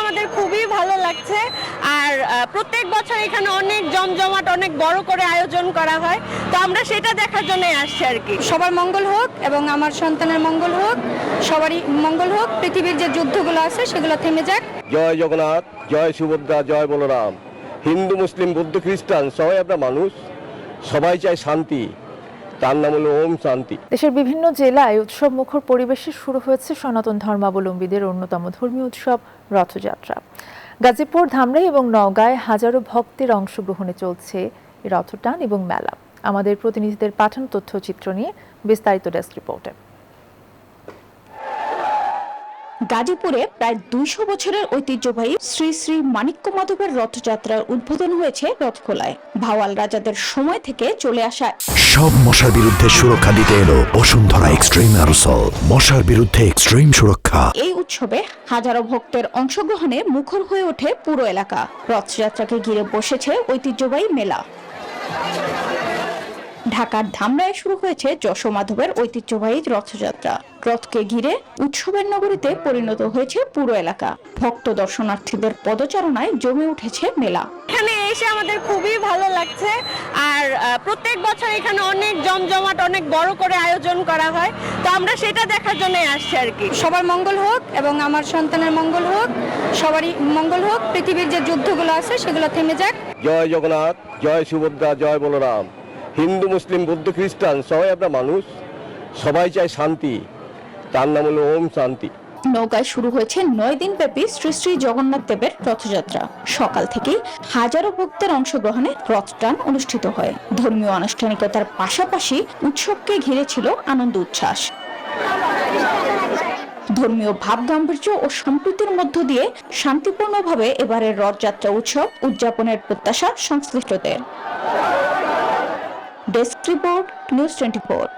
আমাদের খুবই ভালো লাগছে। আর প্রত্যেক বছর এখানে অনেক জমজমাট, অনেক বড় করে আয়োজন করা হয়, তো আমরা সেটা দেখার জন্যই আসছি আর কি। সবার মঙ্গল হোক এবং আমার সন্তানের মঙ্গল হোক, সবারই মঙ্গল হোক। পৃথিবীর যে যুদ্ধগুলো আছে সেগুলো থেমে যাক। জয় জগন্নাথ, জয় সুভদ্রা, জয় বলরাম। হিন্দু, মুসলিম, বৌদ্ধ, খ্রিস্টান সবাই আমরা মানুষ, সবাই চাই শান্তি। তার নাম হলো ওম শান্তি। দেশের বিভিন্ন জেলায় উৎসব মুখর পরিবেশে শুরু হয়েছে সনাতন ধর্মাবলম্বীদের অন্যতম ধর্মীয় উৎসব রথযাত্রা। গাজীপুর, ধামরাই এবং নওগাঁয় হাজারো ভক্তের অংশগ্রহণে চলছে এই রথটান এবং মেলা। আমাদের প্রতিনিধিদের পাঠানো তথ্যচিত্র নিয়ে বিস্তারিত ডেস্ক রিপোর্টে। গাজীপুরে প্রায় ২০০ বছরের ঐতিহ্যবাহী শ্রী শ্রী মানিক্য মাধবের রথযাত্রার উদ্বোধন হয়েছে রথখোলায়। ভাওয়াল রাজাদের সময় থেকে চলে আসা সব মশার বিরুদ্ধে সুরক্ষা দিতে এলো বসুন্ধরা এক্সট্রিম অ্যারোসল, মশার বিরুদ্ধে এক্সট্রিম সুরক্ষা। এই উৎসবে হাজারো ভক্তের অংশগ্রহণে মুখর হয়ে ওঠে পুরো এলাকা। রথযাত্রাকে ঘিরে বসেছে ঐতিহ্যবাহী মেলা। ঢাকার ধামরায় শুরু হয়েছে যশোমাধবের ঐতিহ্যবাহী রথযাত্রা। রথকে ঘিরে উৎসবের নগরীতে পরিণত হয়েছে পুরো এলাকা। ভক্ত দর্শনার্থীদের পদচারণায় জমে উঠেছে মেলা। এখানে এসে আমাদের খুবই ভালো লাগছে। আর প্রত্যেক বছর এখানে অনেক জমজমাট, অনেক বড় করে আয়োজন করা হয়, তো আমরা সেটা দেখার জন্যই আসছি আর কি। সবার মঙ্গল হোক এবং আমার সন্তানের মঙ্গল হোক, সবারই মঙ্গল হোক। পৃথিবীর যে যুদ্ধগুলো আছে সেগুলো থেমে যাক। জয় জগন্নাথ, জয় সুভদ্রা, জয় বলরাম। হিন্দু, মুসলিম, বৌদ্ধ, খ্রিস্টান সবাই আমরা মানুষ, সবাই চাই শান্তি। তার নাম হলো ওম শান্তি। নওগাঁয় শুরু হয়েছে ৯ দিন ব্যাপী শ্রী শ্রী জগন্নাথ দেবের রথযাত্রা। সকাল থেকেই হাজারো ভক্তের অংশগ্রহণে রথটান অনুষ্ঠিত হয়। ধর্মীয় আনুষ্ঠানিকতার পাশাপাশি উৎসবকে ঘিরে ছিল আনন্দ উচ্ছ্বাস। ধর্মীয় ভাব গাম্ভীর্য ও সম্প্রীতির মধ্য দিয়ে শান্তিপূর্ণভাবে এবারের রথযাত্রা উৎসব উদযাপনের প্রত্যাশা সংশ্লিষ্টদের। Desk report, news 24।